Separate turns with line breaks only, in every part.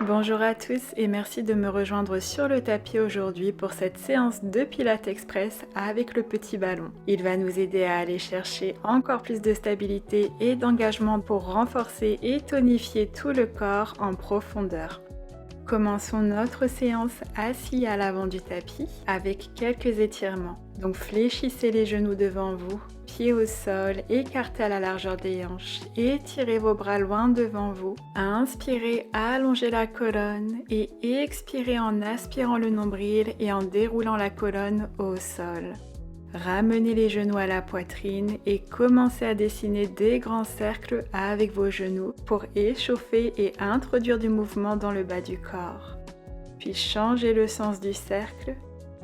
Bonjour à tous et merci de me rejoindre sur le tapis aujourd'hui pour cette séance de Pilates Express avec le petit ballon. Il va nous aider à aller chercher encore plus de stabilité et d'engagement pour renforcer et tonifier tout le corps en profondeur. Commençons notre séance assis à l'avant du tapis avec quelques étirements. Donc fléchissez les genoux devant vous, pieds au sol, écartez à la largeur des hanches, étirez vos bras loin devant vous. Inspirez, allongez la colonne et expirez en aspirant le nombril et en déroulant la colonne au sol. Ramenez les genoux à la poitrine et commencez à dessiner des grands cercles avec vos genoux pour échauffer et introduire du mouvement dans le bas du corps. Puis changez le sens du cercle.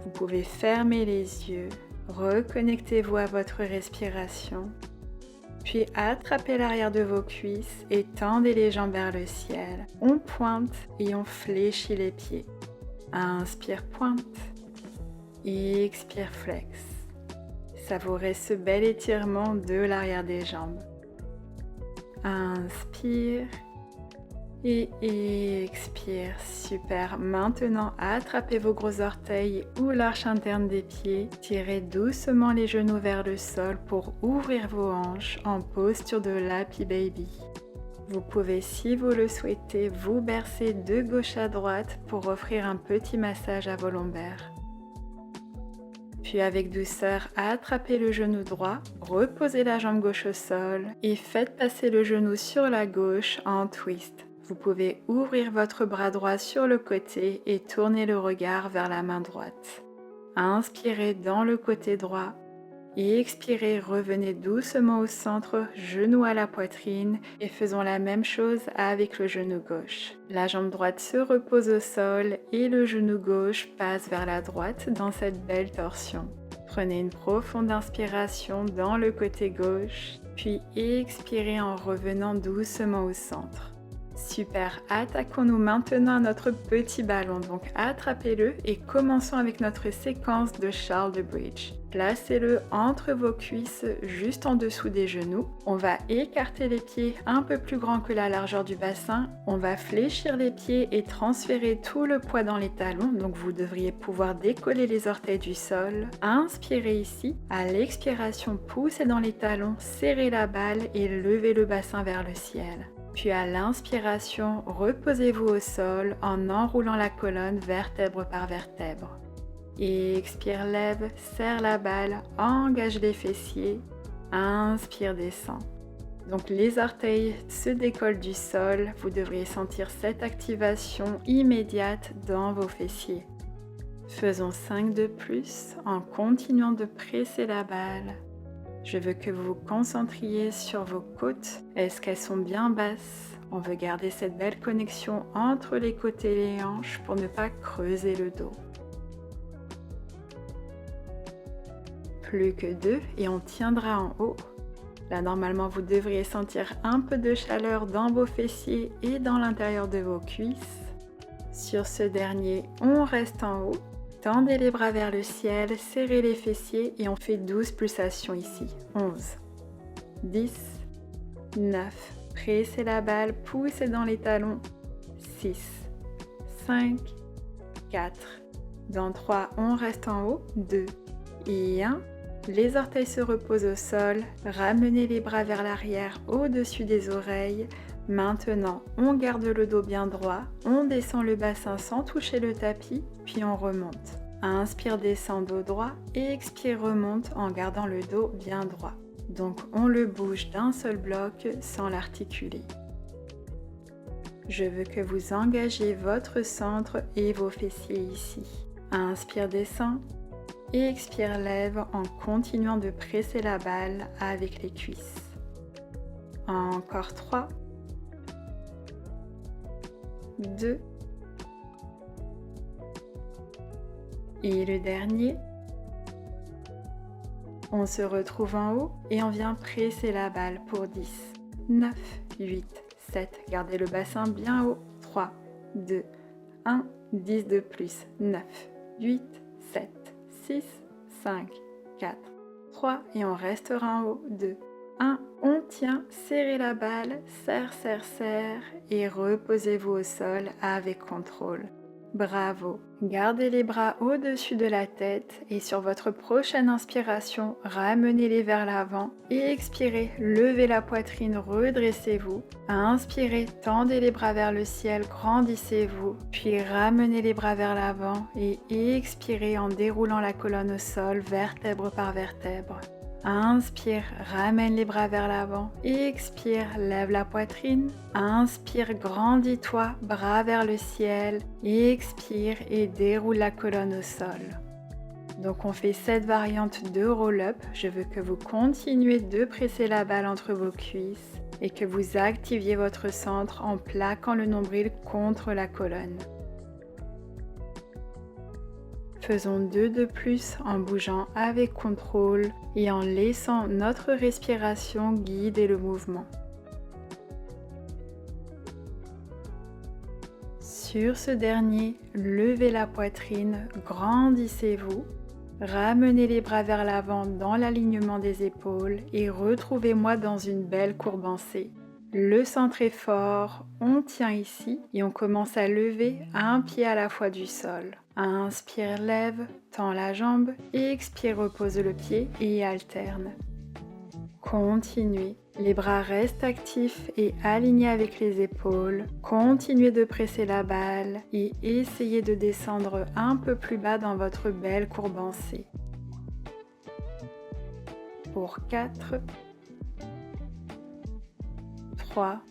Vous pouvez fermer les yeux, reconnectez-vous à votre respiration. Puis attrapez l'arrière de vos cuisses et tendez les jambes vers le ciel. On pointe et on fléchit les pieds. Inspire, pointe. Expire, flex. Savourez ce bel étirement de l'arrière des jambes. Inspire et expire. Super. Maintenant, attrapez vos gros orteils ou l'arche interne des pieds. Tirez doucement les genoux vers le sol pour ouvrir vos hanches en posture de l'Happy Baby. Vous pouvez, si vous le souhaitez, vous bercer de gauche à droite pour offrir un petit massage à vos lombaires. Puis avec douceur, attrapez le genou droit, reposez la jambe gauche au sol et faites passer le genou sur la gauche en twist. Vous pouvez ouvrir votre bras droit sur le côté et tourner le regard vers la main droite. Inspirez dans le côté droit et expirez, revenez doucement au centre, genou à la poitrine et faisons la même chose avec le genou gauche. La jambe droite se repose au sol et le genou gauche passe vers la droite dans cette belle torsion. Prenez une profonde inspiration dans le côté gauche, puis expirez en revenant doucement au centre. Super, attaquons-nous maintenant à notre petit ballon, donc attrapez-le et commençons avec notre séquence de Charles de Bridge. Placez-le entre vos cuisses, juste en dessous des genoux. On va écarter les pieds un peu plus grands que la largeur du bassin. On va fléchir les pieds et transférer tout le poids dans les talons, donc vous devriez pouvoir décoller les orteils du sol. Inspirez ici, à l'expiration, poussez dans les talons, serrez la balle et levez le bassin vers le ciel. Puis à l'inspiration, reposez-vous au sol en enroulant la colonne vertèbre par vertèbre. Et expire, lève, serre la balle, engage les fessiers. Inspire, descend. Donc les orteils se décollent du sol. Vous devriez sentir cette activation immédiate dans vos fessiers. Faisons 5 de plus en continuant de presser la balle. Je veux que vous vous concentriez sur vos côtes. Est-ce qu'elles sont bien basses? On veut garder cette belle connexion entre les côtes et les hanches pour ne pas creuser le dos. Plus que 2 et on tiendra en haut. Là, normalement, vous devriez sentir un peu de chaleur dans vos fessiers et dans l'intérieur de vos cuisses. Sur ce dernier, on reste en haut. Tendez les bras vers le ciel, serrez les fessiers et on fait 12 pulsations ici. 11, 10, 9, pressez la balle, poussez dans les talons. 6, 5, 4, dans 3, on reste en haut. 2 et 1. Les orteils se reposent au sol, ramenez les bras vers l'arrière au-dessus des oreilles. Maintenant, on garde le dos bien droit, on descend le bassin sans toucher le tapis, puis on remonte. Inspire, descend dos droit et expire, remonte en gardant le dos bien droit. Donc on le bouge d'un seul bloc sans l'articuler. Je veux que vous engagez votre centre et vos fessiers ici. Inspire, descend et expire, lève en continuant de presser la balle avec les cuisses. Encore 3, 2 et le dernier. On se retrouve en haut et on vient presser la balle pour 10, 9, 8, 7. Gardez le bassin bien haut. 3, 2, 1, 10 de plus. 9, 8, 7, 6, 5, 4, 3 et on restera en haut. 2, 1. On tient, serrez la balle, serre, serre, serre et reposez-vous au sol avec contrôle. Bravo! Gardez les bras au-dessus de la tête et sur votre prochaine inspiration, ramenez-les vers l'avant et expirez, levez la poitrine, redressez-vous. Inspirez, tendez les bras vers le ciel, grandissez-vous, puis ramenez les bras vers l'avant et expirez en déroulant la colonne au sol, vertèbre par vertèbre. Inspire, ramène les bras vers l'avant. Expire, lève la poitrine. Inspire, grandis-toi, bras vers le ciel. Expire et déroule la colonne au sol. Donc on fait cette variante de roll-up. Je veux que vous continuez de presser la balle entre vos cuisses et que vous activiez votre centre en plaquant le nombril contre la colonne. Faisons 2 de plus en bougeant avec contrôle et en laissant notre respiration guider le mouvement. Sur ce dernier, levez la poitrine, grandissez-vous, ramenez les bras vers l'avant dans l'alignement des épaules et retrouvez-moi dans une belle courbe en C. Le centre est fort, on tient ici et on commence à lever un pied à la fois du sol. Inspire, lève, tend la jambe, expire, repose le pied et alterne. Continuez, les bras restent actifs et alignés avec les épaules. Continuez de presser la balle et essayez de descendre un peu plus bas dans votre belle courbe en C. Pour 4, 3,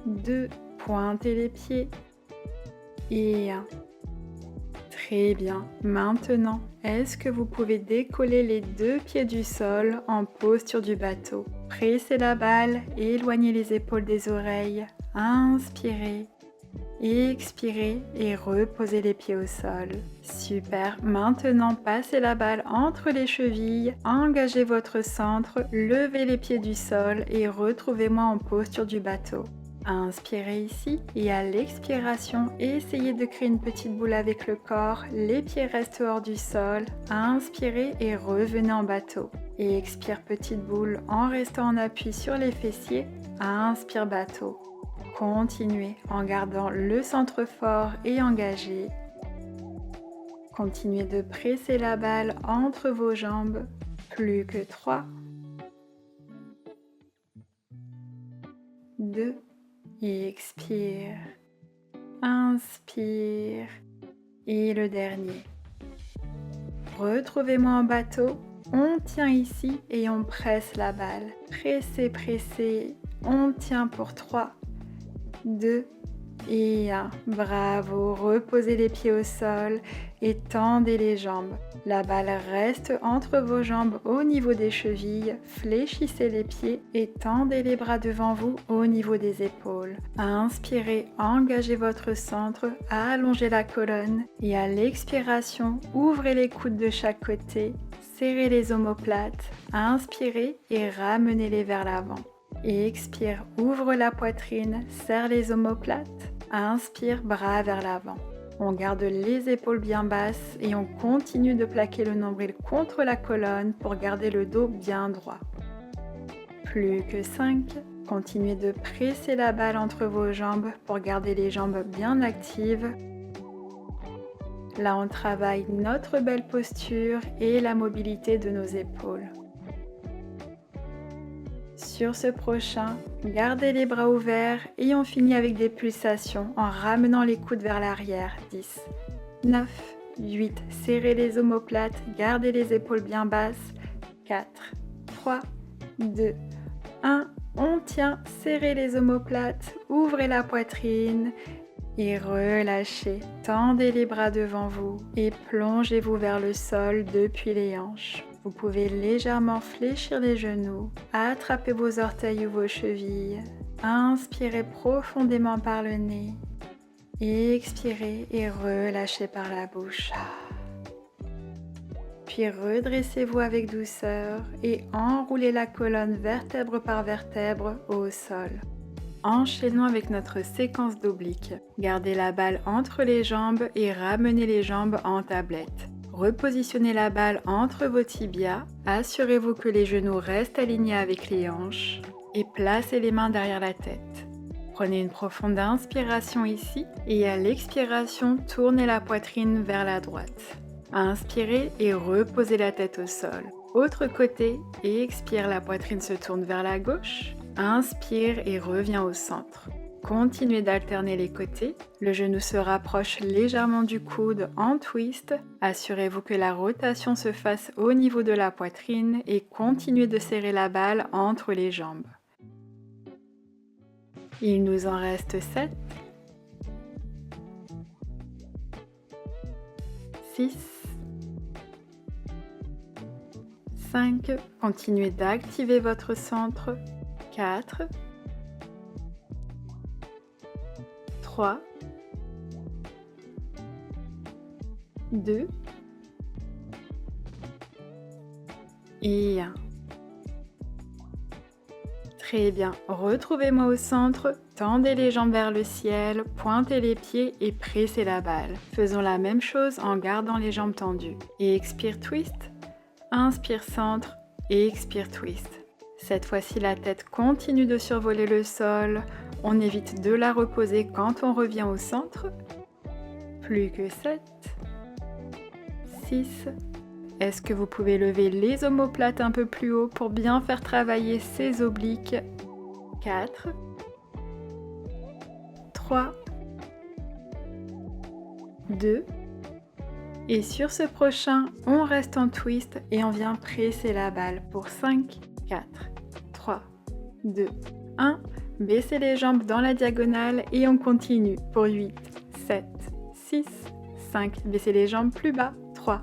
2, pointez les pieds et 1. Très bien. Maintenant, est-ce que vous pouvez décoller les 2 pieds du sol en posture du bateau? Pressez la balle, éloignez les épaules des oreilles, inspirez, expirez et reposez les pieds au sol. Super. Maintenant, passez la balle entre les chevilles, engagez votre centre, levez les pieds du sol et retrouvez-moi en posture du bateau. Inspirez ici et à l'expiration, essayez de créer une petite boule avec le corps. Les pieds restent hors du sol. Inspirez et revenez en bateau. Et expire petite boule en restant en appui sur les fessiers. Inspire bateau. Continuez en gardant le centre fort et engagé. Continuez de presser la balle entre vos jambes. Plus que 3, 2, et expire, inspire et le dernier. Retrouvez-moi en bateau, on tient ici et on presse la balle. Pressez, pressez, on tient pour 3, 2 et 1. Bravo, reposez les pieds au sol et tendez les jambes. La balle reste entre vos jambes au niveau des chevilles, fléchissez les pieds et tendez les bras devant vous au niveau des épaules. Inspirez, engagez votre centre, allongez la colonne et à l'expiration, ouvrez les coudes de chaque côté, serrez les omoplates, inspirez et ramenez-les vers l'avant. Et expire, ouvre la poitrine, serre les omoplates, inspire, bras vers l'avant. On garde les épaules bien basses et on continue de plaquer le nombril contre la colonne pour garder le dos bien droit. Plus que 5, continuez de presser la balle entre vos jambes pour garder les jambes bien actives. Là, on travaille notre belle posture et la mobilité de nos épaules. Sur ce prochain, gardez les bras ouverts et on finit avec des pulsations en ramenant les coudes vers l'arrière. 10, 9, 8, serrez les omoplates, gardez les épaules bien basses. 4, 3, 2, 1, on tient, serrez les omoplates, ouvrez la poitrine et relâchez. Tendez les bras devant vous et plongez-vous vers le sol depuis les hanches. Vous pouvez légèrement fléchir les genoux, attraper vos orteils ou vos chevilles, inspirez profondément par le nez, expirez et relâchez par la bouche. Puis redressez-vous avec douceur et enroulez la colonne vertèbre par vertèbre au sol. Enchaînons avec notre séquence d'obliques. Gardez la balle entre les jambes et ramenez les jambes en tablette. Repositionnez la balle entre vos tibias, assurez-vous que les genoux restent alignés avec les hanches et placez les mains derrière la tête. Prenez une profonde inspiration ici et à l'expiration, tournez la poitrine vers la droite. Inspirez et reposez la tête au sol. Autre côté, et expire, la poitrine se tourne vers la gauche. Inspire et revient au centre. Continuez d'alterner les côtés. Le genou se rapproche légèrement du coude en twist. Assurez-vous que la rotation se fasse au niveau de la poitrine et continuez de serrer la balle entre les jambes. Il nous en reste 7, 6, 5. Continuez d'activer votre centre. 4, 3, 2 et 1. Très bien, retrouvez-moi au centre, tendez les jambes vers le ciel, pointez les pieds et pressez la balle. Faisons la même chose en gardant les jambes tendues. Et expire twist, inspire centre et expire twist. Cette fois-ci, la tête continue de survoler le sol. On évite de la reposer quand on revient au centre. Plus que 7, 6. Est-ce que vous pouvez lever les omoplates un peu plus haut pour bien faire travailler ces obliques? 4, 3, 2. Et sur ce prochain, on reste en twist et on vient presser la balle pour 5, 4, 3, 2, 1. Baissez les jambes dans la diagonale et on continue pour 8, 7, 6, 5. Baissez les jambes plus bas. 3,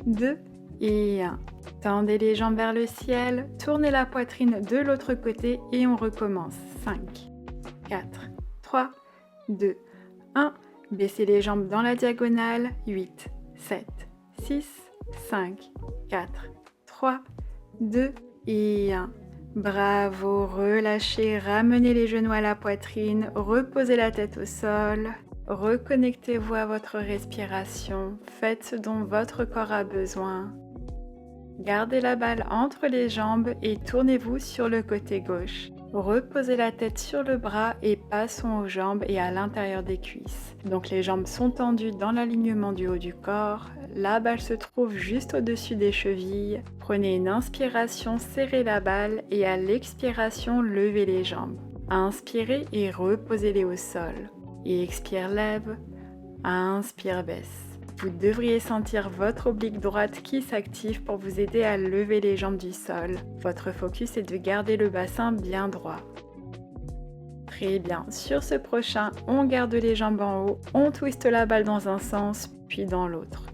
2 et 1. Tendez les jambes vers le ciel, tournez la poitrine de l'autre côté et on recommence. 5, 4, 3, 2, 1. Baissez les jambes dans la diagonale. 8, 7, 6, 5, 4, 3, 2 et 1. Bravo, relâchez, ramenez les genoux à la poitrine, reposez la tête au sol. Reconnectez-vous à votre respiration, faites ce dont votre corps a besoin. Gardez la balle entre les jambes et tournez-vous sur le côté gauche. Reposez la tête sur le bras et passons aux jambes et à l'intérieur des cuisses. Donc les jambes sont tendues dans l'alignement du haut du corps. La balle se trouve juste au-dessus des chevilles. Prenez une inspiration, serrez la balle et à l'expiration, levez les jambes. Inspirez et reposez-les au sol. Et expire, lève. Inspire, baisse. Vous devriez sentir votre oblique droite qui s'active pour vous aider à lever les jambes du sol. Votre focus est de garder le bassin bien droit. Très bien. Sur ce prochain, on garde les jambes en haut, on twiste la balle dans un sens, puis dans l'autre.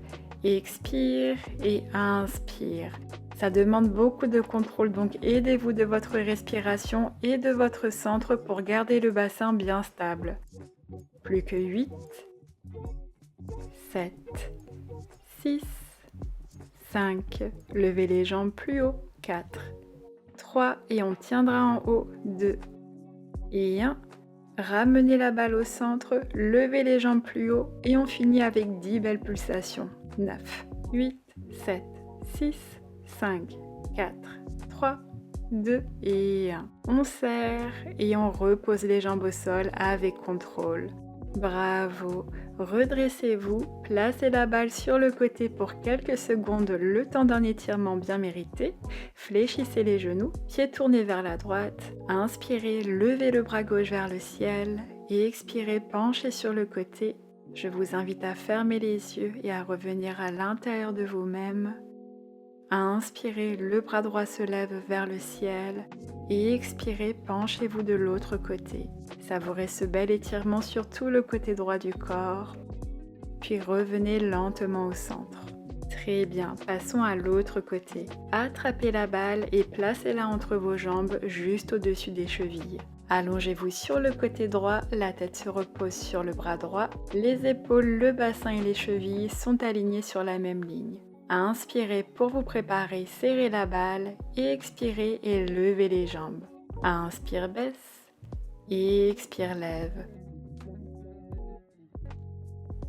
Expire et inspire. Ça demande beaucoup de contrôle, donc aidez-vous de votre respiration et de votre centre pour garder le bassin bien stable. Plus que 8, 7, 6, 5, levez les jambes plus haut, 4, 3 et on tiendra en haut, 2 et 1. Ramenez la balle au centre, levez les jambes plus haut et on finit avec 10 belles pulsations. 9, 8, 7, 6, 5, 4, 3, 2 et 1. On serre et on repose les jambes au sol avec contrôle. Bravo! Redressez-vous, placez la balle sur le côté pour quelques secondes, le temps d'un étirement bien mérité. Fléchissez les genoux, pieds tournés vers la droite. Inspirez, levez le bras gauche vers le ciel et expirez, penchez sur le côté. Je vous invite à fermer les yeux et à revenir à l'intérieur de vous-même. Inspirez, le bras droit se lève vers le ciel et expirez, penchez-vous de l'autre côté. Savourez ce bel étirement sur tout le côté droit du corps, puis revenez lentement au centre. Très bien, passons à l'autre côté. Attrapez la balle et placez-la entre vos jambes juste au-dessus des chevilles. Allongez-vous sur le côté droit, la tête se repose sur le bras droit, les épaules, le bassin et les chevilles sont alignés sur la même ligne. Inspirez pour vous préparer, serrez la balle et expirez et levez les jambes. Inspire, baisse et expire, lève.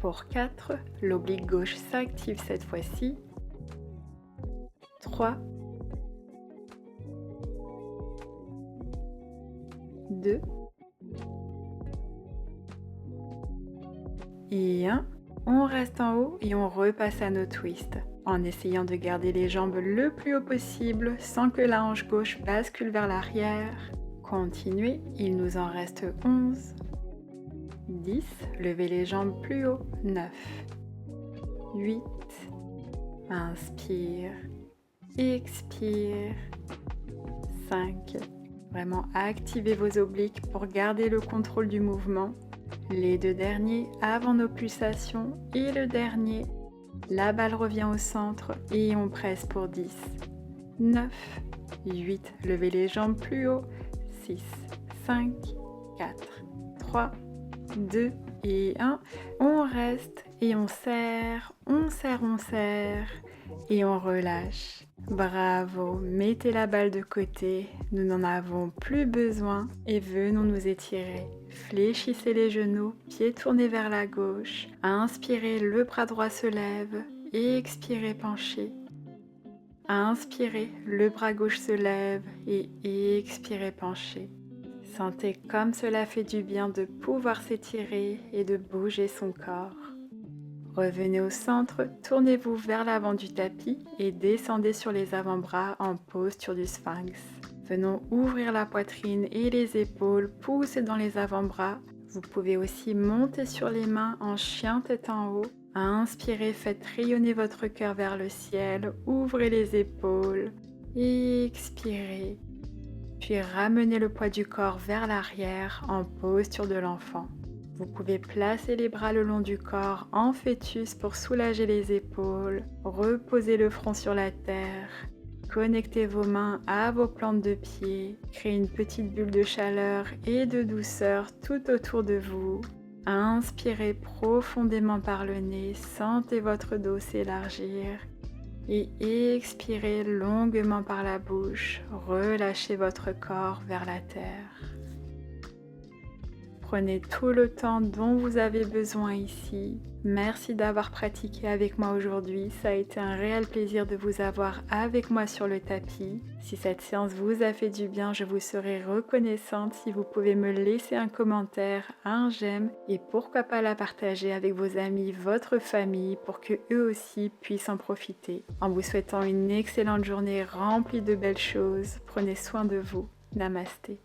Pour 4, l'oblique gauche s'active cette fois-ci. 3, 2 et 1. On reste en haut et on repasse à nos twists, en essayant de garder les jambes le plus haut possible sans que la hanche gauche bascule vers l'arrière. Continuez, il nous en reste 11. 10, levez les jambes plus haut. 9, 8, inspire, expire. 5, vraiment activez vos obliques pour garder le contrôle du mouvement. Les 2 derniers avant nos pulsations et le dernier. La balle revient au centre et on presse pour 10. 9, 8, levez les jambes plus haut. 6, 5, 4, 3, 2 et 1. On reste et on serre, on serre, on serre et on relâche. Bravo, mettez la balle de côté, nous n'en avons plus besoin et venons nous étirer. Fléchissez les genoux, pieds tournés vers la gauche. Inspirez, le bras droit se lève et expirez, penchez. Inspirez, le bras gauche se lève et expirez, penchez. Sentez comme cela fait du bien de pouvoir s'étirer et de bouger son corps. Revenez au centre, tournez-vous vers l'avant du tapis et descendez sur les avant-bras en posture du sphinx. Venons ouvrir la poitrine et les épaules, poussez dans les avant-bras. Vous pouvez aussi monter sur les mains en chien tête en haut. Inspirez, faites rayonner votre cœur vers le ciel, ouvrez les épaules, expirez. Puis ramenez le poids du corps vers l'arrière en posture de l'enfant. Vous pouvez placer les bras le long du corps en fœtus pour soulager les épaules, reposer le front sur la terre, connectez vos mains à vos plantes de pied, créez une petite bulle de chaleur et de douceur tout autour de vous. Inspirez profondément par le nez, sentez votre dos s'élargir et expirez longuement par la bouche, relâchez votre corps vers la terre. Prenez tout le temps dont vous avez besoin ici. Merci d'avoir pratiqué avec moi aujourd'hui. Ça a été un réel plaisir de vous avoir avec moi sur le tapis. Si cette séance vous a fait du bien, je vous serai reconnaissante si vous pouvez me laisser un commentaire, un j'aime et pourquoi pas la partager avec vos amis, votre famille pour que eux aussi puissent en profiter. En vous souhaitant une excellente journée remplie de belles choses, prenez soin de vous. Namasté.